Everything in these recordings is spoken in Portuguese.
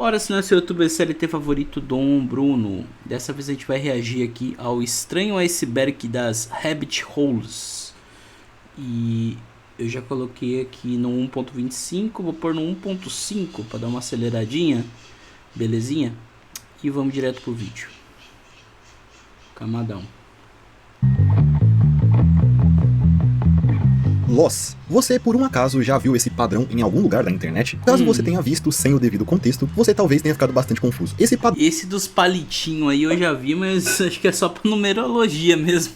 Ora, se não é seu youtuber CLT favorito, Dom Bruno. Dessa vez a gente vai reagir aqui ao estranho iceberg das Rabbit Holes. E eu já coloquei aqui no 1.25, vou pôr no 1.5 para dar uma aceleradinha, belezinha? E vamos direto pro vídeo. Camadão. Loss. Você, por um acaso, já viu esse padrão em algum lugar da internet? Caso você tenha visto sem o devido contexto, você talvez tenha ficado bastante confuso. Esse dos palitinhos aí eu já vi, mas acho que é só pra numerologia mesmo.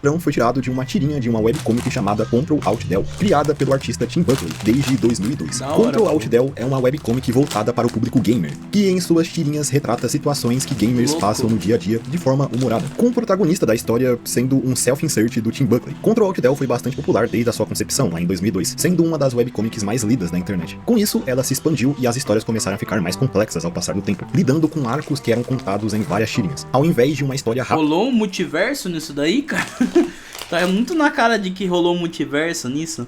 Padrão foi tirado de uma tirinha de uma webcomic chamada Ctrl Alt Del, criada pelo artista Tim Buckley desde 2002. Ctrl Alt Del é uma webcomic voltada para o público gamer, que em suas tirinhas retrata situações que gamers passam no dia a dia de forma humorada, com o protagonista da história sendo um self-insert do Tim Buckley. Ctrl Alt Del foi bastante popular desde a sua concepção, lá em 2002, sendo uma das webcomics mais lidas na internet. Com isso, ela se expandiu e as histórias começaram a ficar mais complexas ao passar do tempo, lidando com arcos que eram contados em várias tirinhas, ao invés de uma história rápida. Rolou um multiverso nisso daí, cara? Tá muito na cara de que rolou um multiverso nisso.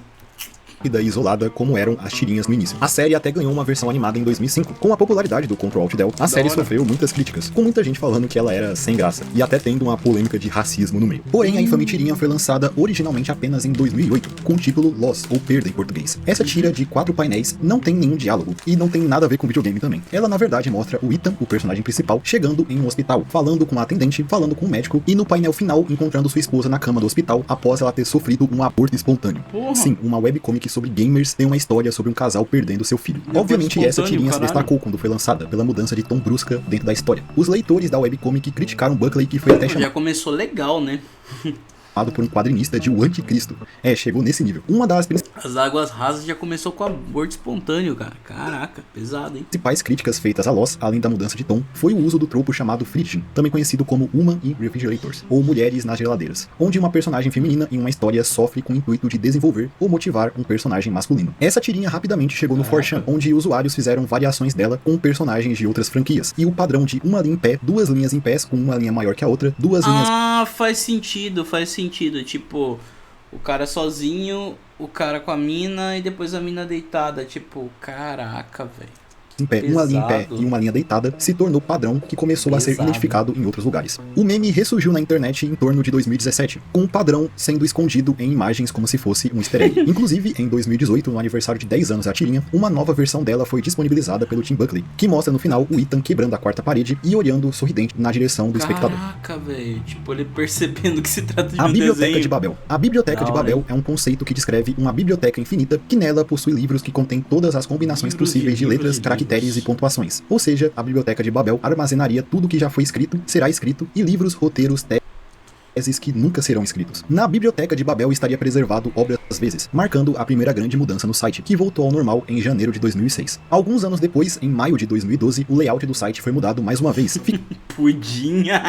E isolada como eram as tirinhas no início. A série até ganhou uma versão animada em 2005. Com a popularidade do Ctrl Alt Del, a série sofreu muitas críticas, com muita gente falando que ela era sem graça, e até tendo uma polêmica de racismo no meio. Porém, a infame tirinha foi lançada originalmente apenas em 2008, com o título Loss, ou Perda em português. Essa tira de 4 painéis não tem nenhum diálogo, e não tem nada a ver com videogame também. Ela, na verdade, mostra o Ethan, o personagem principal, chegando em um hospital, falando com a atendente, falando com o médico, e no painel final, encontrando sua esposa na cama do hospital, após ela ter sofrido um aborto espontâneo. Sim, uma webcomic sobre gamers tem uma história sobre um casal perdendo seu filho. Obviamente, essa tirinha se destacou quando foi lançada, pela mudança de tom brusca dentro da história. Os leitores da webcomic criticaram Buckley, que foi até chamado... Já começou legal, né? por um quadrinista de O Anticristo. Chegou nesse nível. Uma das As Águas Rasas já começou com aborto espontâneo, cara. Caraca, pesado, hein? principais críticas feitas a Loss, além da mudança de tom, foi o uso do tropo chamado Friction, também conhecido como Woman in Refrigerators, ou Mulheres nas Geladeiras, onde uma personagem feminina em uma história sofre com o intuito de desenvolver ou motivar um personagem masculino. Essa tirinha rapidamente chegou no 4chan, onde usuários fizeram variações dela com personagens de outras franquias, e o padrão de uma linha em pé, duas linhas em pés, com uma linha maior que a outra, duas linhas... Ah, faz sentido. Tipo, o cara sozinho, o cara com a mina e depois a mina deitada. Tipo, caraca, velho. em pé, uma linha em pé e uma linha deitada, se tornou padrão que começou a ser identificado em outros lugares. O meme ressurgiu na internet em torno de 2017, com o padrão sendo escondido em imagens como se fosse um easter egg. Inclusive, em 2018, no aniversário de 10 anos da tirinha, uma nova versão dela foi disponibilizada pelo Tim Buckley, que mostra no final o Ethan quebrando a quarta parede e olhando sorridente na direção do espectador. Caraca, velho. Tipo, ele percebendo que se trata de A um Biblioteca desenho. de Babel. A Biblioteca de Babel é um conceito que descreve uma biblioteca infinita que nela possui livros que contêm todas as combinações possíveis de letras, caracteres e pontuações. Ou seja, a Biblioteca de Babel armazenaria tudo que já foi escrito, será escrito, e livros, roteiros, teses que nunca serão escritos. Na Biblioteca de Babel estaria preservado obras às vezes, marcando a primeira grande mudança no site, que voltou ao normal em janeiro de 2006. Alguns anos depois, em maio de 2012, o layout do site foi mudado mais uma vez, Pudinha!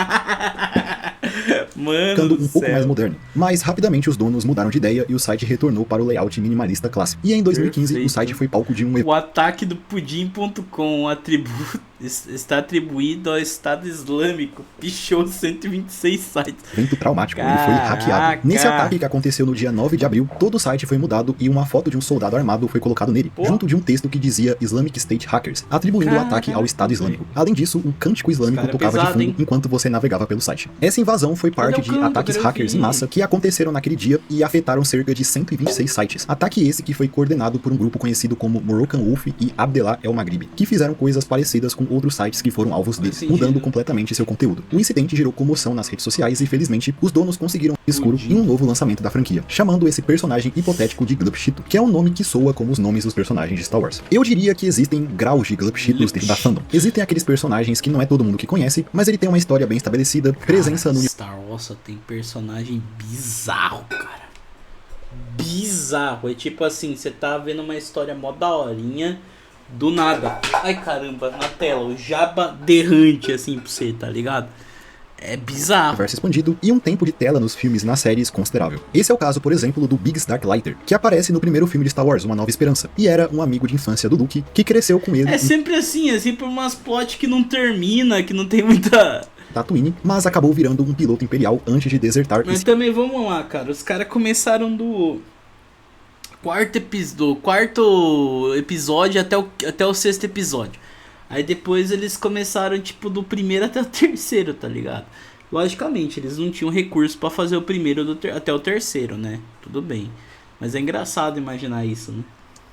Mano, ficando um pouco mais moderno. Mas rapidamente os donos mudaram de ideia e o site retornou para o layout minimalista clássico. E em 2015 o site foi palco de um O ataque do pudim.com está atribuído ao Estado Islâmico. Pichou 126 sites. evento traumático. Ele foi hackeado. Nesse ataque que aconteceu no dia 9 de abril, todo o site foi mudado e uma foto de um soldado armado foi colocado nele, junto de um texto que dizia Islamic State Hackers, atribuindo o ataque ao Estado Islâmico. Além disso, um cântico islâmico tocava de fundo enquanto você navegava pelo site. Essa invasão foi parte de ataques hackers em massa que aconteceram naquele dia e afetaram cerca de 126 sites. Ataque esse que foi coordenado por um grupo conhecido como Moroccan Wolf e Abdellah El Maghribi, que fizeram coisas parecidas com outros sites que foram alvos deles, mudando completamente seu conteúdo. O incidente gerou comoção nas redes sociais e, felizmente, os donos conseguiram escuro em um novo lançamento da franquia, chamando esse personagem hipotético de Glup Cheeto, que é um nome que soa como os nomes dos personagens de Star Wars. Eu diria que existem graus de Glup Cheetos dentro da fandom. Existem aqueles personagens que não é todo mundo que conhece, mas ele tem uma história bem estabelecida, presença no Star Wars só tem personagem bizarro, cara. Bizarro. É tipo assim, você tá vendo uma história mó daorinha, do nada. Ai, caramba, na tela, o Jabba derrante assim pra você, tá ligado? É bizarro. Universo expandido e um tempo de tela nos filmes e nas séries considerável. Esse é o caso, por exemplo, do Biggs Darklighter, que aparece no primeiro filme de Star Wars, Uma Nova Esperança, e era um amigo de infância do Luke, que cresceu com ele. É sempre assim, é sempre umas plot que não termina, que não tem muita... Tatooine, mas acabou virando um piloto imperial antes de desertar. Mas também vamos lá, cara, os caras começaram do quarto episódio até o sexto episódio. Aí depois eles começaram, tipo, do primeiro até o terceiro, tá ligado? Logicamente, eles não tinham recurso pra fazer o primeiro até o terceiro, né? Tudo bem. Mas é engraçado imaginar isso, né?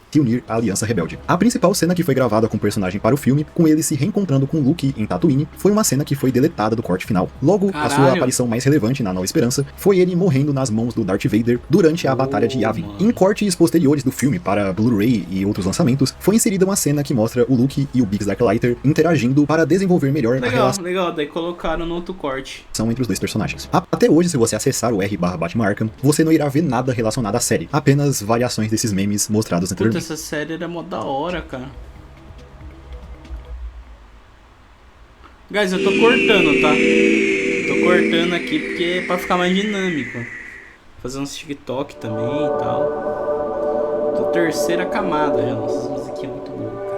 Se unir à Aliança Rebelde. A principal cena que foi gravada com o personagem para o filme, com ele se reencontrando com Luke em Tatooine, foi uma cena que foi deletada do corte final. Logo, a sua aparição mais relevante na Nova Esperança foi ele morrendo nas mãos do Darth Vader durante a Batalha de Yavin. Em cortes posteriores do filme para Blu-ray e outros lançamentos, foi inserida uma cena que mostra o Luke e o Biggs Darklighter interagindo para desenvolver melhor a relação. Legal, daí colocaram no outro corte. São entre os dois personagens. Até hoje, se você acessar o r/Batman Arkham, você não irá ver nada relacionado à série, apenas variações desses memes mostrados anteriormente. Essa série era mó da hora, cara. Guys, eu tô cortando, tá? Tô cortando aqui porque é pra ficar mais dinâmico. Fazer uns TikTok também e tal. Tô terceira camada já. Nossa, essa musiquinha é muito boa, cara.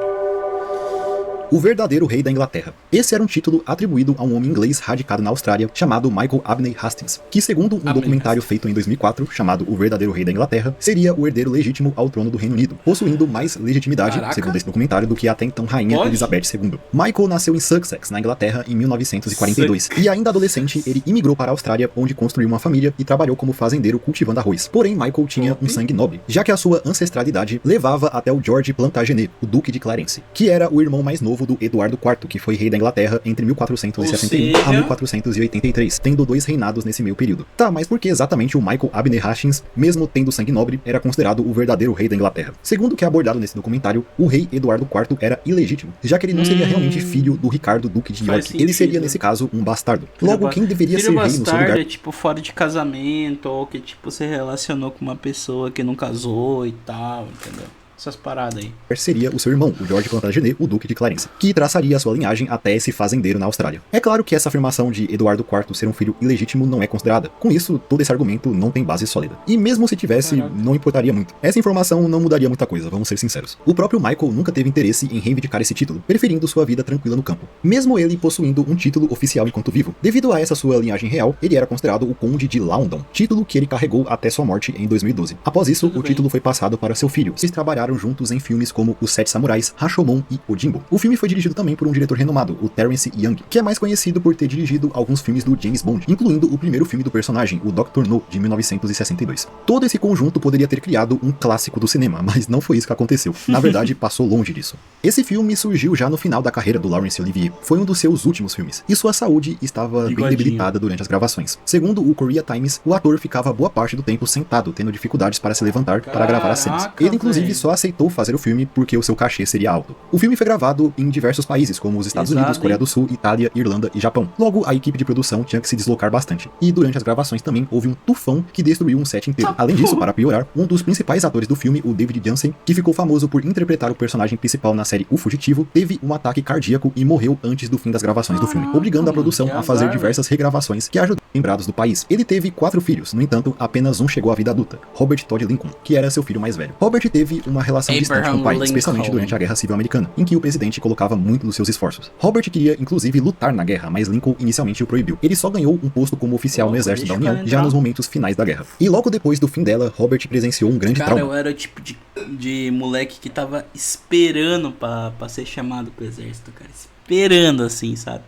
O verdadeiro rei da Inglaterra. Esse era um título atribuído a um homem inglês radicado na Austrália, chamado Michael Abney Hastings, que segundo um documentário feito em 2004, chamado O Verdadeiro Rei da Inglaterra, seria o herdeiro legítimo ao trono do Reino Unido, possuindo mais legitimidade, segundo esse documentário, do que a até então rainha Elizabeth II. Michael nasceu em Sussex, na Inglaterra, em 1942, e ainda adolescente ele imigrou para a Austrália, onde construiu uma família e trabalhou como fazendeiro cultivando arroz. Porém, Michael tinha um sangue nobre, já que a sua ancestralidade levava até o George Plantagenet, o Duque de Clarence, que era o irmão mais novo do Eduardo IV, que foi rei da Inglaterra entre 1461 a 1483, tendo 2 reinados nesse meio período. Tá, mas por que exatamente o Michael Abney Hastings, mesmo tendo sangue nobre, era considerado o verdadeiro rei da Inglaterra? Segundo o que é abordado nesse documentário, o rei Eduardo IV era ilegítimo, já que ele não seria realmente filho do Ricardo, Duque de York. Ele seria, nesse caso, um bastardo. Logo, quem deveria ser rei no seu lugar... é tipo fora de casamento, ou que tipo se relacionou com uma pessoa que não casou e tal, entendeu? Essas paradas aí. Seria o seu irmão, o George Plantagenet, o Duque de Clarence, que traçaria a sua linhagem até esse fazendeiro na Austrália. É claro que essa afirmação de Eduardo IV ser um filho ilegítimo não é considerada. Com isso, todo esse argumento não tem base sólida. E mesmo se tivesse, não importaria muito. Essa informação não mudaria muita coisa, vamos ser sinceros. O próprio Michael nunca teve interesse em reivindicar esse título, preferindo sua vida tranquila no campo. Mesmo ele possuindo um título oficial enquanto vivo. Devido a essa sua linhagem real, ele era considerado o Conde de Loudon, título que ele carregou até sua morte em 2012. Após isso, o título foi passado para seu filho. Eles trabalharam juntos em filmes como Os Sete Samurais, Rashomon e Ojimbo. O filme foi dirigido também por um diretor renomado, o Terence Young, que é mais conhecido por ter dirigido alguns filmes do James Bond, incluindo o primeiro filme do personagem, o Dr. No, de 1962. Todo esse conjunto poderia ter criado um clássico do cinema, mas não foi isso que aconteceu. Na verdade, passou longe disso. Esse filme surgiu já no final da carreira do Laurence Olivier. Foi um dos seus últimos filmes, e sua saúde estava bem debilitada durante as gravações. Segundo o Korea Times, o ator ficava boa parte do tempo sentado, tendo dificuldades para se levantar para gravar as cenas. Ele, inclusive, só aceitou fazer o filme porque o seu cachê seria alto. O filme foi gravado em diversos países, como os Estados Unidos, Coreia do Sul, Itália, Irlanda e Japão. Logo, a equipe de produção tinha que se deslocar bastante. E durante as gravações também houve um tufão que destruiu um set inteiro. Além disso, para piorar, um dos principais atores do filme, o David Janssen, que ficou famoso por interpretar o personagem principal na série O Fugitivo, teve um ataque cardíaco e morreu antes do fim das gravações do filme, obrigando a produção a fazer diversas regravações que ajudaram os lembrados do país. Ele teve 4 filhos, no entanto, apenas um chegou à vida adulta, Robert Todd Lincoln, que era seu filho mais velho. Robert teve uma relação distante com o pai, especialmente durante a Guerra Civil Americana, em que o presidente colocava muito dos seus esforços. Robert queria, inclusive, lutar na guerra, mas Lincoln inicialmente o proibiu. Ele só ganhou um posto como oficial no exército da União, já nos momentos finais da guerra. E logo depois do fim dela, Robert presenciou um grande trauma. Eu era o tipo de moleque que tava esperando pra ser chamado pro exército, cara. Esperando, assim, sabe?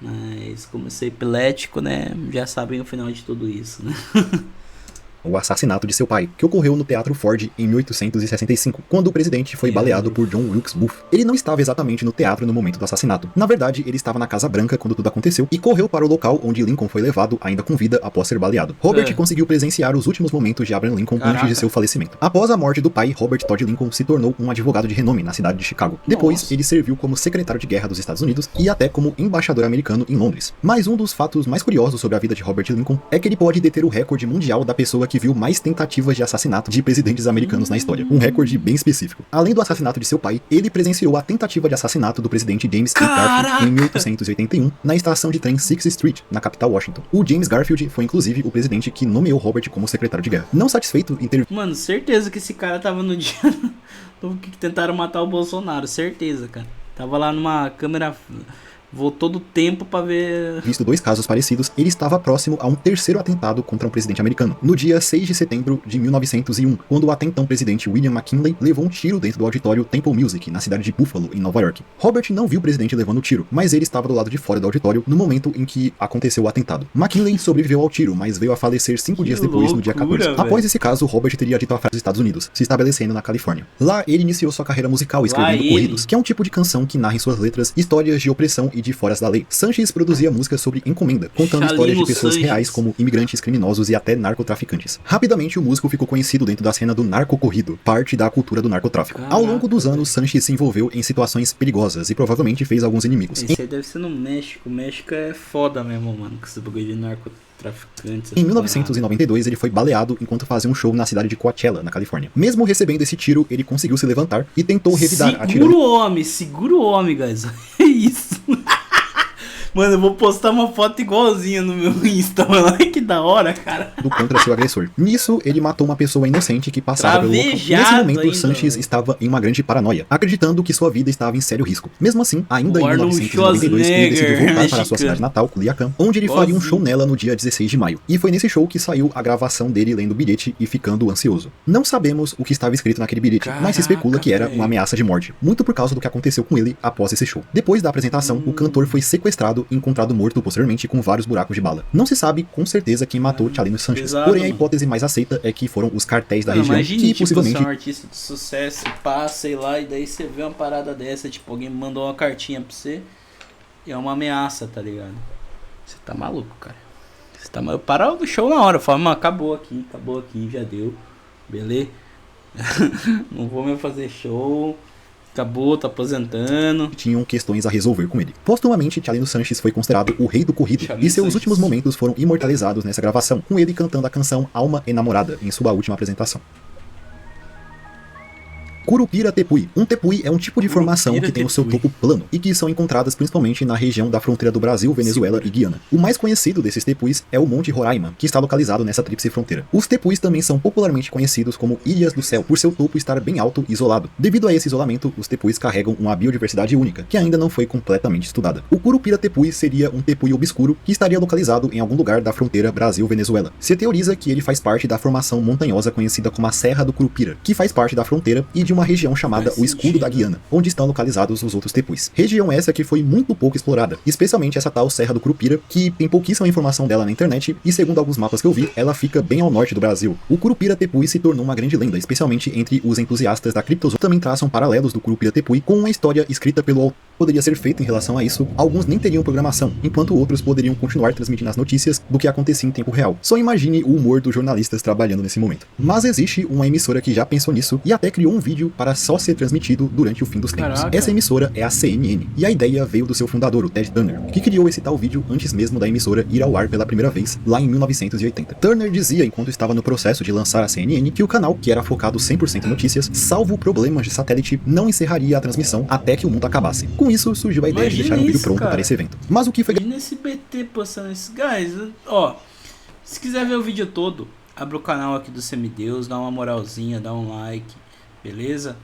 Mas como eu sou epilético, né? Já sabem o final de tudo isso, né? O assassinato de seu pai, que ocorreu no Teatro Ford em 1865, quando o presidente foi baleado por John Wilkes Booth. Ele não estava exatamente no teatro no momento do assassinato. Na verdade, ele estava na Casa Branca quando tudo aconteceu e correu para o local onde Lincoln foi levado, ainda com vida, após ser baleado. Robert conseguiu presenciar os últimos momentos de Abraham Lincoln antes de seu falecimento. Após a morte do pai, Robert Todd Lincoln se tornou um advogado de renome na cidade de Chicago. Depois, ele serviu como secretário de guerra dos Estados Unidos e até como embaixador americano em Londres. Mas um dos fatos mais curiosos sobre a vida de Robert Lincoln é que ele pode deter o recorde mundial da pessoa que viu mais tentativas de assassinato de presidentes americanos na história. Um recorde bem específico. Além do assassinato de seu pai, ele presenciou a tentativa de assassinato do presidente James E. Garfield em 1881, na estação de trem 6th Street, na capital Washington. O James Garfield foi inclusive o presidente que nomeou Robert como secretário de guerra. Não satisfeito em ter... Mano, certeza que esse cara tava no dia do que tentaram matar o Bolsonaro. Certeza, cara. Tava lá numa câmera Voltou do tempo pra ver... Visto 2 casos parecidos, ele estava próximo a um terceiro atentado contra um presidente americano, no dia 6 de setembro de 1901, quando o até então presidente William McKinley levou um tiro dentro do auditório Temple Music, na cidade de Buffalo, em Nova York. Robert não viu o presidente levando o tiro, mas ele estava do lado de fora do auditório no momento em que aconteceu o atentado. McKinley sobreviveu ao tiro, mas veio a falecer 5 dias depois, no dia 14. Véio. Após esse caso, Robert teria dito a frase dos Estados Unidos, se estabelecendo na Califórnia. Lá, ele iniciou sua carreira musical escrevendo corridos, que é um tipo de canção que narra em suas letras histórias de opressão e de foras da lei. Sanches produzia músicas sobre encomenda, contando histórias de pessoas reais como imigrantes, criminosos e até narcotraficantes. Rapidamente, o músico ficou conhecido dentro da cena do narcocorrido, parte da cultura do narcotráfico. Ao longo dos anos, Sanches se envolveu em situações perigosas e provavelmente fez alguns inimigos. Esse aí deve ser no México. O México é foda mesmo, mano, com esse bagulho de narcotraficantes. Em 1992, ele foi baleado enquanto fazia um show na cidade de Coachella, na Califórnia. Mesmo recebendo esse tiro, ele conseguiu se levantar e tentou revidar atirando. Segura o homem, guys. É isso. Mano, eu vou postar uma foto igualzinha no meu Insta, mano. Olha que da hora, cara. Contra seu agressor. Nisso, ele matou uma pessoa inocente que passava pelo local. Nesse momento, ainda, Sanches estava em uma grande paranoia, acreditando que sua vida estava em sério risco. Mesmo assim, ainda em 1992, ele decidiu voltar para sua cidade natal, Culiacán, onde ele faria um show nela no dia 16 de maio. E foi nesse show que saiu a gravação dele lendo o bilhete e ficando ansioso. Não sabemos o que estava escrito naquele bilhete, mas se especula que era uma ameaça de morte, muito por causa do que aconteceu com ele após esse show. Depois da apresentação, o cantor foi sequestrado e encontrado morto posteriormente com vários buracos de bala. Não se sabe com certeza quem matou Chalino Sanches, porém a hipótese mais aceita é que foram os cartéis da região que possivelmente... Você é um artista de sucesso, passa, sei lá, e daí você vê uma parada dessa, tipo, alguém mandou uma cartinha pra você e é uma ameaça, tá ligado? Você tá maluco, cara. Você tá maluco. Para o show na hora, fala, mano, acabou aqui, já deu, beleza? Não vou mais fazer show... Acabou, tá aposentando. Tinham questões a resolver com ele. Postumamente, Chalino Sanches foi considerado o rei do corrido, e seus últimos momentos foram imortalizados nessa gravação, com ele cantando a canção Alma Enamorada em sua última apresentação. Curupira Tepuy. Um tepuy é um tipo de formação que tem o seu topo plano e que são encontradas principalmente na região da fronteira do Brasil, Venezuela e Guiana. O mais conhecido desses tepuis é o Monte Roraima, que está localizado nessa tríplice fronteira. Os tepuis também são popularmente conhecidos como Ilhas do Céu, por seu topo estar bem alto e isolado. Devido a esse isolamento, os tepuis carregam uma biodiversidade única, que ainda não foi completamente estudada. O Curupira Tepuy seria um tepuy obscuro que estaria localizado em algum lugar da fronteira Brasil-Venezuela. Se teoriza que ele faz parte da formação montanhosa conhecida como a Serra do Curupira, que faz parte da fronteira e de uma região chamada o Escudo da Guiana, onde estão localizados os outros tepuis. Região essa que foi muito pouco explorada, especialmente essa tal Serra do Curupira, que tem pouquíssima informação dela na internet e, segundo alguns mapas que eu vi, ela fica bem ao norte do Brasil. O Curupira Tepuy se tornou uma grande lenda, especialmente entre os entusiastas da criptozoologia. Também traçam paralelos do Curupira Tepuy com uma história escrita pelo autor. Poderia ser feito em relação a isso, alguns nem teriam programação, enquanto outros poderiam continuar transmitindo as notícias do que acontecia em tempo real. Só imagine o humor dos jornalistas trabalhando nesse momento. Mas existe uma emissora que já pensou nisso e até criou um vídeo para só ser transmitido durante o fim dos tempos. Caraca. Essa emissora é a CNN, e a ideia veio do seu fundador, o Ted Turner, que criou esse tal vídeo antes mesmo da emissora ir ao ar pela primeira vez, lá em 1980. Turner dizia, enquanto estava no processo de lançar a CNN, que o canal, que era focado 100% em notícias, salvo problemas de satélite, não encerraria a transmissão até que o mundo acabasse. Com isso, surgiu a ideia de deixar um vídeo pronto para esse evento. Mas o que foi... Imagina esse BT postando esses guys, ó, se quiser ver o vídeo todo, abre o canal aqui do Semideus, dá uma moralzinha, dá um like, beleza?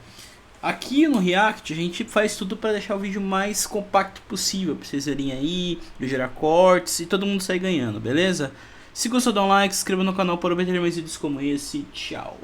Aqui no React a gente faz tudo para deixar o vídeo mais compacto possível, pra vocês verem aí, eu gerar cortes e todo mundo sair ganhando, beleza? Se gostou, dá um like, se inscreva no canal para obter mais vídeos como esse, tchau!